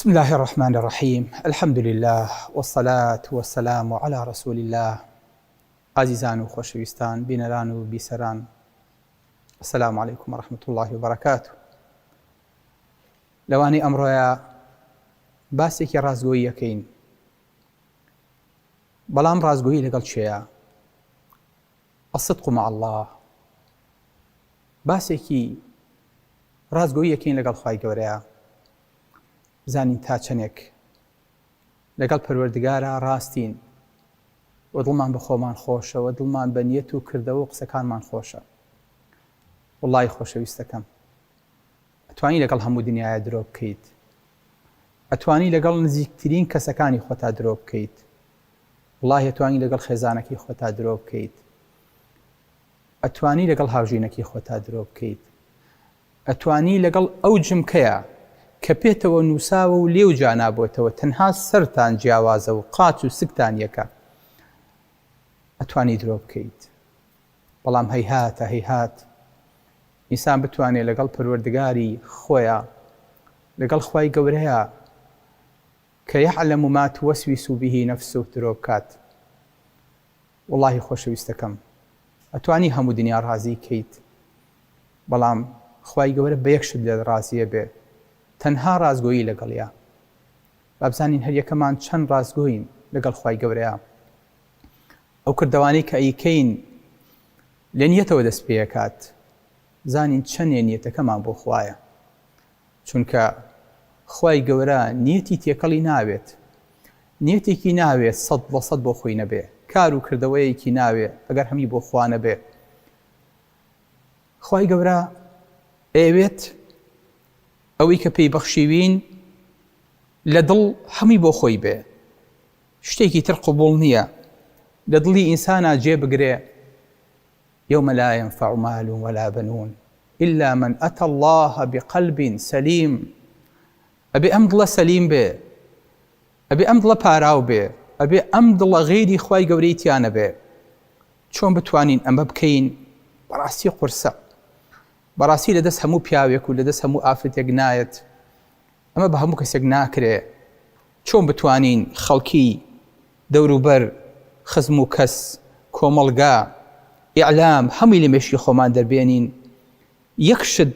بسم الله الرحمن الرحيم. الحمد لله والصلاة والسلام على رسول الله. عزيزان وخوشويستان بينران وبيسران، السلام عليكم ورحمة الله وبركاته. لواني أمرويا باسێکی ڕازگۆیی یەکەین، بەڵام ڕازگۆیی لەگەڵ چێیە؟ الصدق مع الله. باسێکی ڕازگۆیی یەکەین لەگەڵ خوای گەورەیە، زانین تا چەندێک لەگەڵ پەروەردگارە ڕاستین و دڵمان بە خۆمان خۆشە و دڵمان بە نیەت و کردەوە و قسەکانمان خۆشە. وڵڵی خۆشەویستەکەم، ئەتوانی لەگەڵ هەموو دنیاە درۆ بکەیت، ئەتوانی لەگەڵ نزیکترین کەسەکانی خۆتا درۆ بکەیت، وڵڵی ئەتوانی لەگەڵ خێزانەکەی خۆتا درۆ بکەیت، ئەتوانی لەگەڵ هاوژینەکەی خۆتا درۆ بکەیت، ئەتوانی لەگەڵ ئەو جمکەیە کە پێتەوە نووساوە و لێو جانابۆتەوە تەنها سەرتان جیاوازە و قاچ و سکتان یەکە، ئەتوانی درۆ بکەیت. بەڵام هەیهاتە هەیهات ئینسان بتوانێت لەگەڵ پەروەردگاری خۆیە، لەگەڵ خوای گەورەیە کە یەعلەم ما توەسویس به نەفسه درۆ بکات. وڵڵی خۆشەویستەکەم، ئەتوانی هەموو دنیا ڕازی کەیت، بەڵام خوای گەورە بە یەک شت لێت ڕازیە بێ، تەنها ڕازگۆیی لەگەڵیە. بابزانین هەر یەکەمان چەند ڕازگۆین لەگەڵ خوای گەورەیە. ئەو کردەوانەی کە ئەیکەین لە نیەتەوە دەست پێیەکات، زانین چەندێ نیەتەکەمان بۆ خوایە، چونکە خوای گەورە نیەتی تێکەڵی ناوێت، نیەتێکی ناوێت 100% بۆ خۆی نەبێ، کار و کردەوەیەکی ناوێت ئەگەر هەمی بۆ خوا نەبێ. خوای گەورە ئەوێت ئەوەی کە پێی بەخشیوین لە دڵ هەمی بۆ خۆی بێ، شتێکی تر قبوڵ نییە لە دڵی ئینسانە جێ بگرێ. يوم لا ينفع مال ولا بنون إلا من أتى الله بقلب سليم. أبي أم دڵە سەلیم بێ، ئەبێ ئەم دڵە پاراو بێ، ئەبێ ئەم دڵە غێری خوای گەورەی تیانە بێ. چۆن بتوانین ئەمە بکەین؟ بەڕاستی قورسە، بەڕاستی لەدەست هەموو پیاوێک و لەدەست هەموو ئافرەتێک نایەت، ئەمە بە هەموو کەسێک ناکرێ. چۆن بتوانین خەڵکی دەوروبەر، خزم و کەس، کۆمەڵگا، ئیعلام هەمووی لە مێشکی خۆمان دەربێنین، یەک شت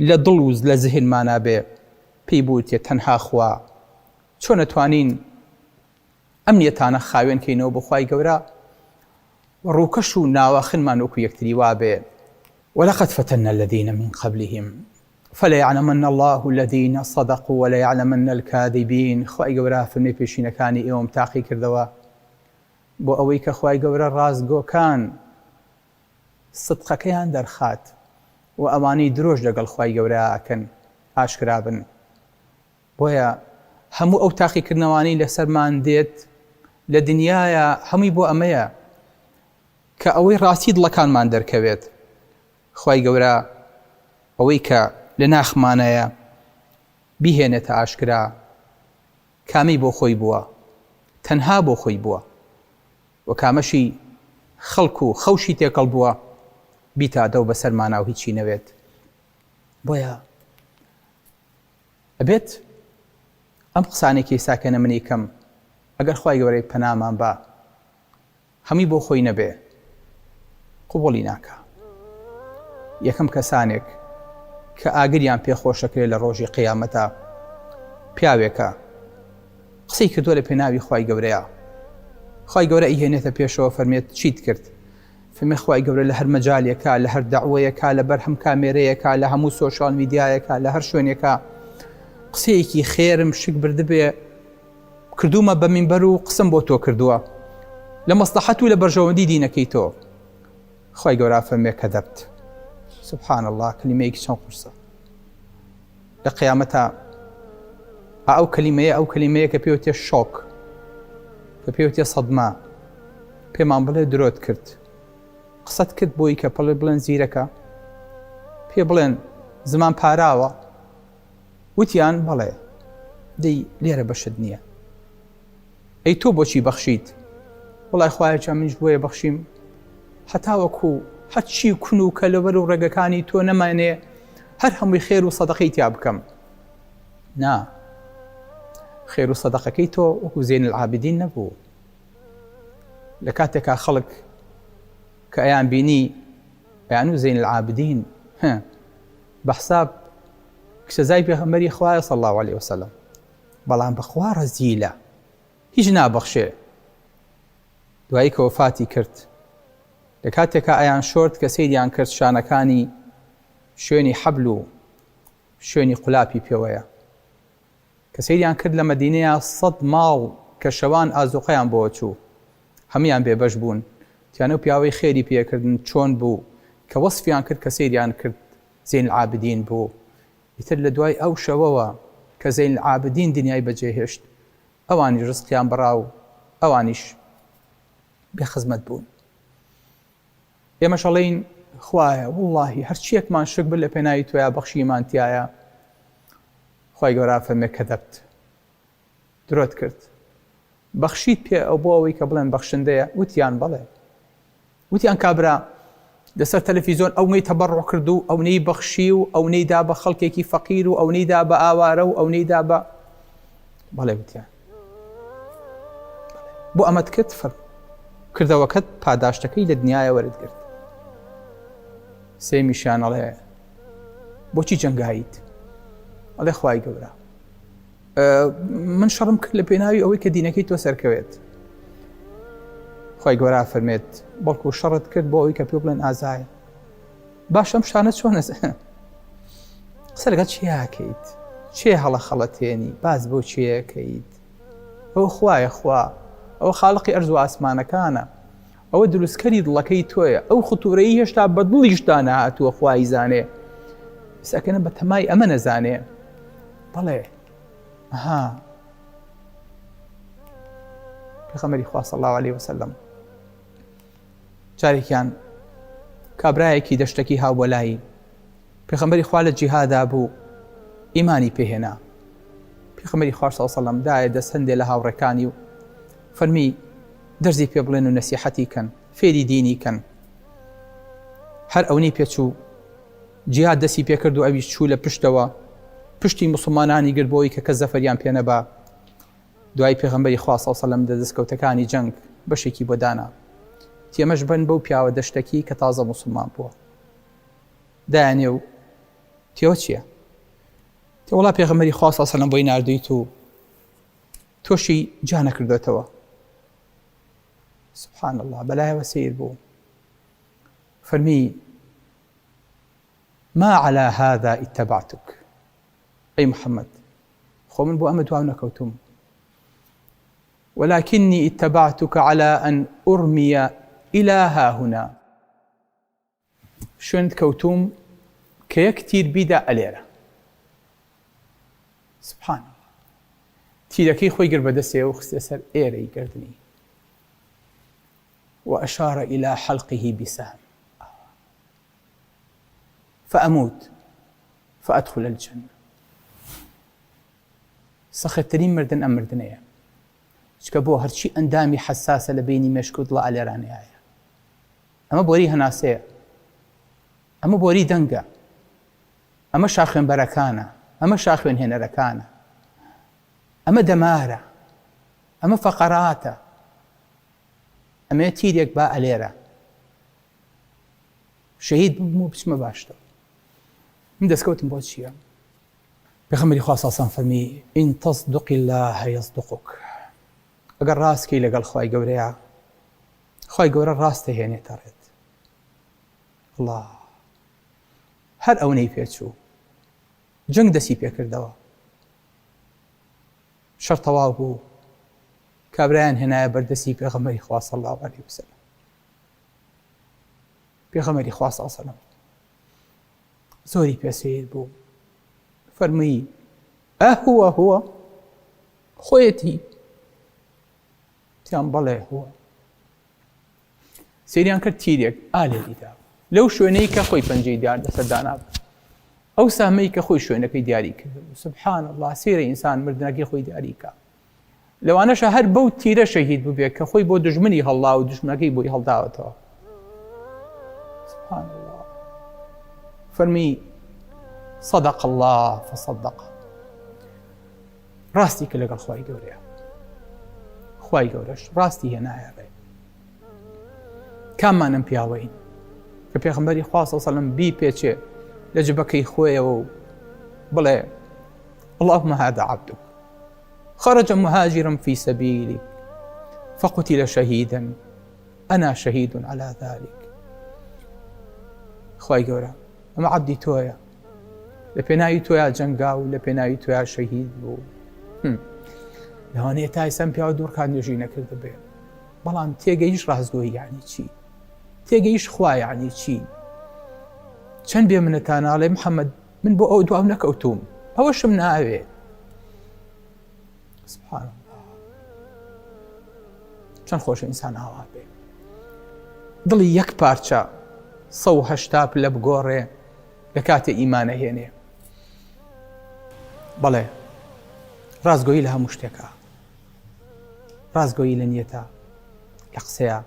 لە دڵ و لە زهنمانە بێ، پێی بوتێ تەنها خوا. چۆن نەتوانین ئەم نیەتانە خاوێن کەینەوە بۆ خوای گەورە، ڕووکەش و ناواخنمان وەکو یەکتری وا بێ. ولقد فتنا الذين من قبلهم فليعلمن الله الذين صدقوا وليعلمن الكاذبين. خوای گەورە فەرمێ پێشینەکانی ئێوەم تاقی کردەوە بۆ ئەوەی کە خوای گەورە ڕازگۆکان سدقەکەیان دەرخات و ئەوانەی درۆژ لەگەڵ خوای گەورە ئەکەن ئاشکرا بن. بۆیە هەموو ئەو تاقیکردنەوانەی لەسەرمان دێت لە دنیاە هەمووی بۆ ئەمەیە کە ئەوەی ڕاستی دڵەکانمان دەرکەوێت. خوای گەورە ئەوەی کە لە ناخمانەیە بیهێنێتە ئاشکرا، کامی بۆ خۆی بووە، تەنها بۆ خۆی بووە، و کامەشی خەڵک و خەوشی تێکەڵ بووە بیتادە و بەسەرمانە و هیچی نەوێت. بۆیە ئەبێت ئەم قسانێکی ساکەنە منی کەم ئەگەر خوای گەورەی پەنامان بە هەمی بۆ خۆی نەبێ، قوبوڵی ناکە. یەکەم کەسانێک کە ئاگریان پێخۆشەکرێت لە ڕۆژی قیامەتە پیاوێکە قسەی کردووە لە پێناوی خوای گەورەیە. خوای گەورە ئیهێنێتە پێشەوە فەرمێت چیت کرد؟ فەرمێ خوای گەورە لە هەر مەجالێکە، لە هەر دەعوەیەکە، لە بەر هەم کامێرەیەکە، لە هەموو سۆشیال میدیایەکە، لە هەر شوێنێکە قسەیەکی خێرم شک بردبێ کردومە بە مینبەر و قسم بۆ تۆ کردووە لە مەسلەحەت و لە بەرژەوەندی دینەکەی تۆ. خوای گەورە فەرمێ کەدەبت. سبحان الله، کەلیمەیەکی چەند قورسە. لە قیامەتە ئەو کەلیمەیە کە پێوتێ شۆک، کە پێوتێ سەدما، پێمان بڵێ درۆت کرد، قسەت کرد بۆی کە پڵێ بڵێن زیرەکە، پێ بڵێن زمان پاراوە، وتیان بەڵێ، دەی لێرە بەشت نییە. ئەی تۆ بۆچی بەخشیت؟ وڵای خوایەکە منیش بۆیە بەخشیم هەتاوەکو هەرچی کون و کەلەبەر و ڕێگەکانی تۆ نەمانێ هەر هەمووی خێر و سەدەقەی تیا بکەم. نا، خێر و سەدەقەکەی تۆ وەکو زین العابدین نەبوو. لە کاتێکا خەڵک کە ئەیان بینی ئەیان و زین العابدین بە حساب کچەزای پێغەمبەری خوایە صلی الله علیه وسلم، بەڵام بەخوا ڕەزیلە، هیچ نابەخشێ. دوایی کە وەفاتی کرد، لە کاتێکا ئەیان شۆرد کە سەیریان کرد شانەکانی شوێنی حەبل و شوێنی قولاپی پێوەیە، کە سەیریان کرد لە مەدینەیە 100 ماڵ کە شەوان ئازوقەیان بۆ چوو، هەمویان بێبەش بوون، تیانە و پیاوەی خێری پێکردن چۆن بوو کە وەسفیان کرد کە سەیریان کرد زین العابدین بوو. ئیتر لە دوای ئەو شەوەوە کە زین العابدین دنیای بەجێهێشت، ئەوانی ڕزقیان بەڕاو، ئەوانیش بێخزمەت بوون. ئێمەش ئەڵێین خوایە وڵڵاهی هەرچیەکمان شک بر لە پێناوی تۆیە بەخشیمان تایە. خوای گەورە فەرمێ کەدەبت، درۆت کرد، بەخشیت پێ ئەو بۆ ئەوەی کە بڵێن بەخشندەیە. وتیان بەڵێ، وتیان کابرا لەسەر تەلەڤیزۆن ئەوەی تەبەڕوع کرد و ئەوەی بەخشی و ئەوەی دا بە خەڵکێکی فەقیر و ئەوەی دا بە ئاوارە و ئەوەی دا بە بەڵێ. وتیان بۆ ئەمەت کرد، کردەوەکەت پاداشتەکەی لە دنیاە وەرگرت. سێمیشان ئەڵێ بۆچی جەنگاییت؟ ئەڵێ خوای گەورە من شەڕم کرد لە پێناوی ئەوەی کە دینەکەی تۆ سەرکەوێت. خوای گەورە فەرمێت بەڵکو شەڕت کرد بۆ ئەوەی کە پێ بڵێن ئازایە. باش ئەم شانە چۆنە قسە لەگەڵ چیاکەیت؟ چێ هەڵە خەڵەتێنی؟ باز بۆ چیەکەیت؟ ئەوە خوایە، خوا ئەوە خاڵقی ئەرز و ئاسمانەکانە، ئەوە دروستکەری دڵەکەی تۆیە، ئەو خوتورەی هێشتا بە دڵیشدا نەهاتووە خوای زانێ، سەکەنە بە تەمای ئەمە نەزانێ. بەڵێ ئەها پێغەمبەری خوا صلی الله علیه وسلم جارێکیان کابرایەکی دەشتێکی هاو بۆ لای پێغەمبەری خوا لە جیهادا بوو، ئیمانی پێهێنا. پێغەمبەری خوا صلی الله علیه وسلم دایە دەست هەندێ لە هاوڕێکانی و فەرمی دەرزی پێ بڵێن و نەسیحەتی کەن، فێری دینی کەن. هەر ئەوەی پێچوو جیهاد دەستی پێکرد و ئەویش چوو لە پشتەوە، پشتی مسلمانانی گرت بۆی کە کەس زەفەریان پێ نەبا. دوای پێغەمبەری خوا صلی الله علیه وسلم دەستکەوتەکانی جەنگ بەشێکی بۆ دانا، تێمەش بن بەو پیاوە دەشتەکی کە تازە مسلمان بووە. دایانێ و تێوە چییە؟ تێ وەڵا پێغەمبەری خوا صلی الله علیه وسلم بۆی ناردوویت و تۆشی جا نەکردوێتەوە. سبحان الله، بەلایەوە سیر بوو. فەرمی ما على هذا اتبعتك أي محمد، خۆ من بۆ ئەمە دواو نەکەوتم، ولكني اتبعتك على أن أرمي إلى هاهنا. شوێنت کەوتوم کە یەک تیر بیدا ئەلێرە. سبحان الله، تیرەکەی خۆی گر بەدەستێ و خستە سەر ئێرەی گردنی. وأشار إلى حلقه بسهم فأموت فأدخل الجنة. سەختترین مردن ئەم مردنەیە، چکە بۆ هەرچی ئەندامی حساسە لە بینی مێشک و دڵە ئەلێرانەیە. ئەمە بۆری هەناسەیە، ئەمە بۆری دەنگە، ئەمە شاخوێنبەرەکانە، ئەمە شاخوێنهێنەرەکانە، ئەمە دەمارە، ئەمە فەقەراتە، ئەمە تیرێک با ئەلێرە. شەهید ببم و بچمە باشتەوە. من دەستکەوتم بۆ چییە؟ پێغەمبەری خوا صلی الله علیه و سلم فەرمی ئین تەصدق الله یەصدقک. ئەگەر ڕاستکەی لەگەڵ خوای گەورەیە، خوای گەورە ڕاست دەهێنێتە ڕێت. الله، هەر ئەوەی پێچوو جەنگ دەستی پێکردەوە، شەڕ تەواو بوو، کابرایان هێنایە بەردەستی پێغەمبەری خوا صلی الله علیه و سلم. پێغەمبەری خوا صلی الله علیه و سلم زۆری پێسەیر بوو، فەرمووی ئەهوە هوە، خۆیەتی؟ تیان بەڵێ هوە. سەیریان کرد تیرێک ئالێریدا لەو شوێنەی کە خۆی پەنجەی دیار لەسەر دانابوو، ئەو سامەی کە خۆی شوێنەکەی دیاری کرد. سبحان الله، سێرە ئینسان مردنەکەی خۆی دیاری کە. لەوانەشە هەر بەو تیرە شەهید ببێت کە خۆی بۆ دژمنی هەڵدا و دژمنەکەی بۆی هەڵداوەتەوە. سبحان الله. فەرمی صدق الله فصدق. ڕاستی کە لەگەڵ خوای گەورەیە، خوای گەورەش ڕاستی هێنایە ڕێ. کاممانم پیاوەین کە پێغەمبەری خوا صلی الله علیه و سلم بی پێچێ لە جبەکەی خۆیەوە و بڵێ اللهم هذا عبدك خرج مهاجرا في سبيلك فقتل شهيدا أنا شهيد على ذلك. خوای گەورە ئەمە عەبدی تۆیە، لە پێناوی تۆیە جەنگا و لە پێناوی تۆیە شەهید بوو. لەوانەیە تا ئێستا پیاوە دوورکان نوێژی نەکرد بێ، بەڵام تێگەیش ڕازگۆیی یعنی چی؟ تێگەیش خوا یعنی چی؟ چەند بێ منەتاناڵێ محەممەد من بۆ ئەو دوام نەکەوتوم، ئەوەشم ناوێ. سبحان الله، چەند خۆشە ئینسان ئاوا بێ، دڵی یەک پارچە 180 پلە بگۆڕێ لە کاتێ ئیمانە هێنێ. بەڵێ ڕازگۆیی لە هەموو شتێکە، ڕازگۆیی لە نیەتە، لە قسەیە،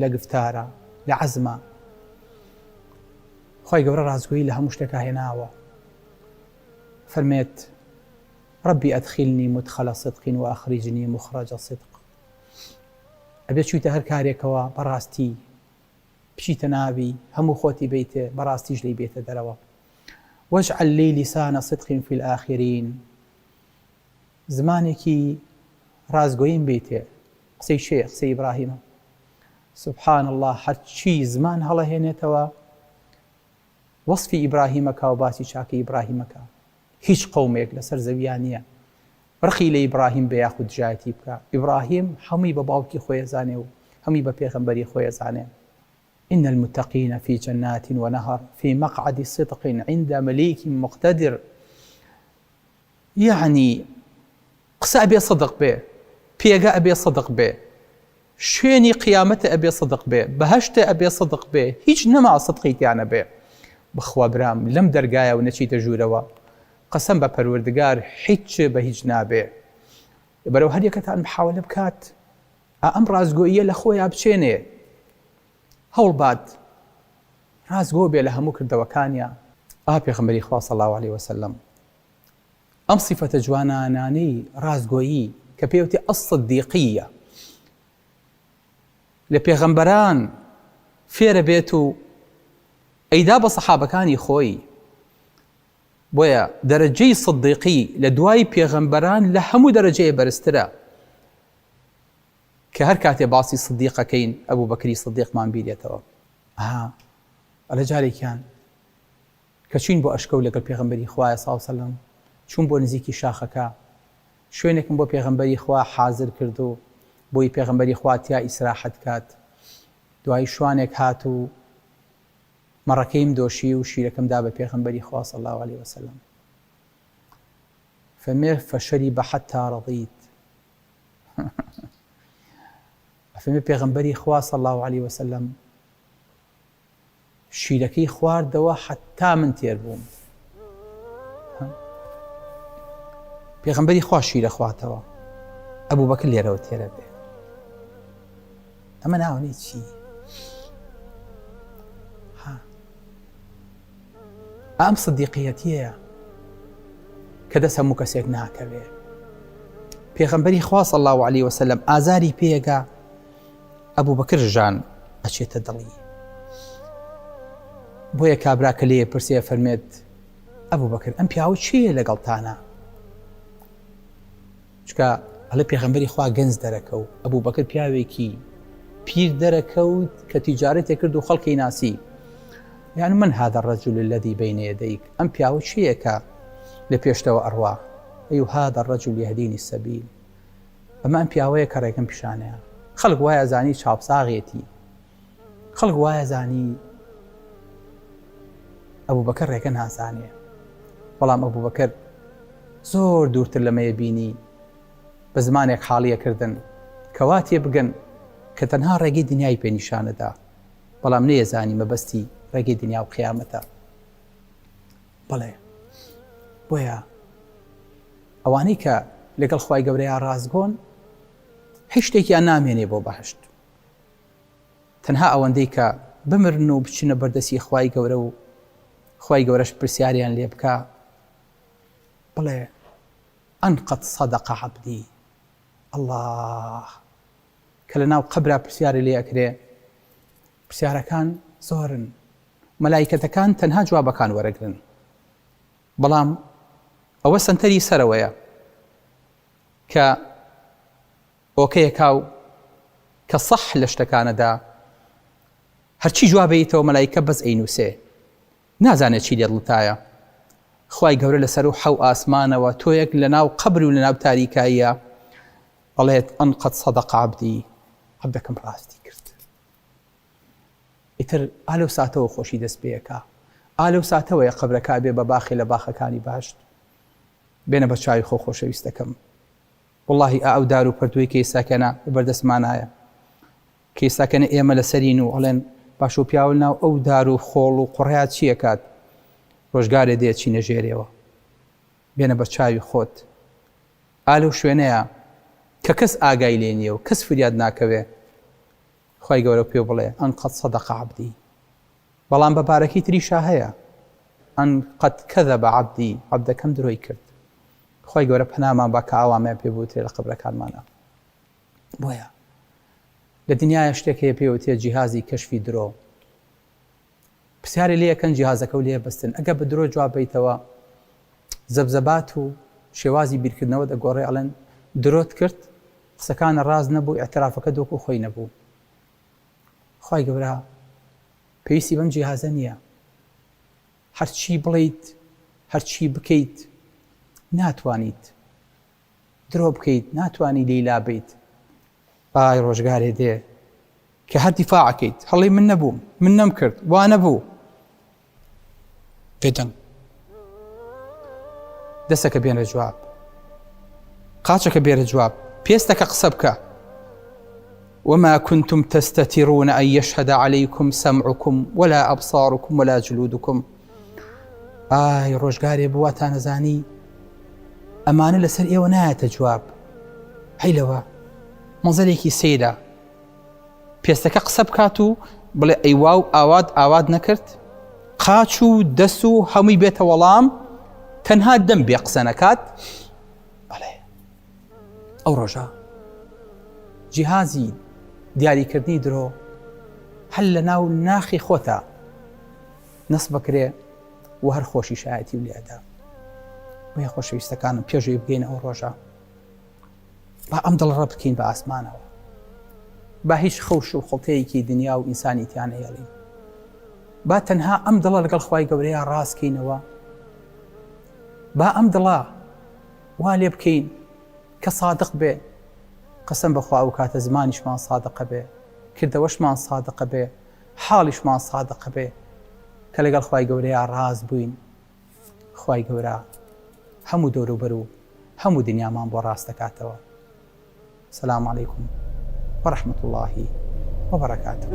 لە گفتارە، لە عەزمە. خوای گەورە ڕازگۆیی لە هەموو شتێکە هێناوە. فەرمێت ربي أدخلني مدخل صدق وأخرجني مخرج صدق. ئەبێ چوویتە هەر کارێکەوە بەڕاستی بچیتە ناوی هەموو خۆتی بیتێ، بەڕاستیش لی بێتە دەرەوە. واجعل لي لسان صدق في الآخرين. زمانێکی ڕازگۆییم بیتێ. قسەی شێ؟ قسەی ئیبراهیمە. سبحان الله، هەرچی زمان هەڵەهێنێتەوە وەصفی ئیبراهیمەکە و باسی چاکەی ئیبراهیمەکە. هیچ قەومێک لەسەر زەویان نییە ڕقی لە ئیبراهیم بە یاخود جایەتی بکە. ئیبراهیم هەمووی بە باوکی خۆی زانێ و هەمووی بە پێغەمبەری خۆی زانێ. إن المتقين في جنات ونهر في مقعد صدق عند مليك مقتدر. يعني قسە ئەبێ صدق بێ، پێگە ئەبێ صدق بێ، شوێنی قیامەتە ئەبێ صدق بێ، بەهەشتە ئەبێ صدق بێ، هیچ نەما صدقیتیانە بێ. بخوا برام لەم دەرگایە و نەچیتە ژوورەوە، قەسەم بە پەروەردگار هیچ بە هیچ نابێ. بەرەو هەر یەکەتان محاولە بکات ئەم ڕازگۆییە لە خۆیان بچێنێ، هەوڵ بات ڕازگۆ بێ لە هەموو کردەوەکانیان. پێغەمبەری خوا صلی الله علیه وسلم ئەم سیفەتە جوانانانەی ڕازگۆیی کە پێوتی ئەصدیقیە لە پێغەمبەران فێرە بێت و ئەیدا بە سەحابەکانی خۆی. بۆیە دەرەجەی صدیقی لە دوای پێغەمبەران لە هەموو دەرەجەیە بەرزترە، کە هەر کاتێ باسی صدیقەکەین ئەبوو بەکری صدیقمان بیرێتەوە. ئەلە جارێکیان کە چوین بۆ ئەشکە و لەگەڵ پێغەمبەری خوایە صلی الله علیه وسلم چوون بۆ نزیکی شاخەکە، شوێنێکم بۆ پێغەمبەری خوا حازر کرد و بۆی پێغەمبەری خوا تیا ئیسراحەت کات. دوای شوانێک هات و مەڕەکەیم دۆشی و شیرەکەم دا بە پێغەمبەری خوا صلی الله علیه وسلم. فەرمێ فەشەریبە حەتا ڕەضیت. فەرمێ پێغەمبەری خوا صلی الله علیه وسلم شیرەکەی خواردەوە حتا من تێر بووم. پێغەمبەری خوا شیرە خواتەوە، ئەبوو بەکر لێرەوە تێرە بێ. ئەمە ناوەنی چی؟ ئەم صدیقیەتیەیە کە دەست هەموو کەسێک ناکەوێ. پێغەمبەری خوا صلی الله علیه وسلم ئازاری پێگا، ئەبوو بەکر ژان ئەچێتە دڵی. بۆیە کابرا کە لێ پرسێ فەرمێت ئەبوو بەکر ئەم پیاوە چییە لەگەڵتانە؟ چکە هەڵێ پێغەمبەری خوا گەنج دەرەکەوت، ئەبوو بەکر پیاوێکی پیر دەرەکەوت کە تیجارەتێک کرد و خەڵکی ناسی. يعني من هذا الرجل الذي بين يديك؟ أم پیاوە چیەکە لە پێشتەوە ئەڕوا؟ أي هذا الرجل يهديني السبيل. ئەمە ئەم پیاوەیە کە ڕێگەم پیشانەیە. خەڵک وایە زانی چاوساغێتی، خەڵک وایە زانی ئەبوو بەکر ڕێگە نازانێ، بەڵام ئەبوو بەکر زۆر دوورتر لەمەیە بینی بە زمانێک حاڵیەکردن کەوا تێ بگەن کە تەنها ڕێگەی دنیای پێنیشانەدا، بەڵام نەیەزانی مەبەستی ڕێگەی دنیا و قیامەتە. بەڵێ بۆیە ئەوانەی کە لەگەڵ خوای گەورەیان ڕازگۆن هیچ شتێکیان نامێنێ بۆ بەهەشت، تەنها ئەوەندەی کە بمرن و بچنە بەردەستی خوای گەورە و خوای گەورەش پرسیاریان لێ بکە. بڵێ أن قد صدق عبدي. الله کە لە ناو قەبرا پرسیاری لێ ئەکرێ، پرسیارەکان زۆرن، مەلایکەتەکان تەنها جوابەکان وەرەگرن، بەڵام ئەوە سەنتەری سەرەوەیە کە ئۆکەیەکا و کە سەح لە شتەکانەدا هەرچی جوابێتەوە مەلایکە بەس ئەینووسێ، نازانێت چی لێدڵتایە. خوای گەورە لەسەر و حەو ئاسمانەوە تۆیەک لە ناو قەبر و لە ناو تاریکاییە بەڵێت ئەن قەد سەدەق عەبدی، عەبدەکەم ڕاستی کرد. ئیتر ئالەو ساتەوە خۆشی دەست پێیەکە، ئالەو ساتەوەیە قەبرەکە بێ بە باخی لە باخەکانی باشت. بێنە بە چاوی خۆشەویستەکەم، واللهی ئەو دار و پەردووی کە ئێستاکەنە بەردەستمانایە، کە ئێستاکەنە ئێمە لەسەرین و ئەڵێن باش و پیاوە ناو ئەو دار و خۆڵ و قوڕیات چییە کات، ڕۆژگارێ دێت چی نەژێرێەوە. بێنە بە چاوی خۆت، ئالەو شوێنەیە کە کەس ئاگای لێ نییە و کەس فریاد ناکەوێ. خوای گەورە پێ بڵێ ئەن قەد صەدەق عەبدی. بەڵام بەبارەکەی تریشا هەیە، ئەن قەد کەذەبە عەبدی، عەبدەکەم درۆی کرد. خوای گەورە پەنامان با کە ئاوامیان پێ بوترێ لە قەبرەکانمانە. بۆیە لە دنیاە شتێک هەیە پێوتێ جیهازی کەشفی درۆ. پرسیاری لێ یەکەن جیهازەکە و لێ بەستن، ئەگە بە درۆ جواب بیتەوە زەبزەبات و شێوازی بیرکردنەوە دەگۆڕێ، ئەڵێن درۆت کرد، قسەکانە ڕاز نەبوو، ئەترافەکە دۆک و خۆی نەبوو. خوای گەورە پێویستی بەم جیهازە نییە، هەرچی بڵیت هەرچی بکەیت ناتوانیت درۆ بکەیت، ناتوانی لێیلا بیت. ئای ڕۆژگارێ دێ کە هەر دیفاعەکەیت، هەڵێ من نەبووم، من نەمکرد، وا نەبوو، بێدەنگ دەستەکە بێنە جواب، قاچەکە بێنە جواب، پێستەکە قسە بکە. وما كنتم تستترون أن يشهد عليكم سمعكم ولا أبصاركم ولا جلودكم. ئای ڕۆژگارێ بواتانە زانی ئەمانە لەسەر ئێوە نایەتە جواب. هەیلەوە مەنزەرێکی سەیرە، پێستەکە قسە بکات و بڵێ ئەیوا و ئاوات نەکرد، قاچ و دەست و هەمووی بێتە وەڵام، تەنها دەم بێ قسە نەکات. بەڵێ ئەو ڕۆژە جیهازی دیاریکردنی درۆ هەل لە ناو ناخی خۆتە نەس بکرێ و هەر خۆشی شایەتی و لێدا. بۆیە خۆشەویستەکانم پێشوی بگەین ئەو ڕۆژە، با ئەم دڵڕە بکەین بە ئاسمانەوە، با هیچ خەوش و خەڵتەیەکی دنیا و ئینسانی تیان نەهێڵین، با تەنها ئەم دڵە لەگەڵ خوای گەورەیە ڕاستکەینەوە، با ئەم دڵە وا لێ بکەین کە سادق بێ. قەسەم بەخوا ئەو کاتە زمانیشمان سادقە بێ، کردەوەشمان سادقە بێ، حاڵیشمان سادقە بێ کە لەگەڵ خوای گەورەیە ڕاست بووین. خوای گەورە هەموو دەوروبەر و هەموو دنیامان بۆ ڕاست دەکاتەوە. سلام عەلەیکم وەرەحمەتوڵڵاهی وەبەرەکاتوه.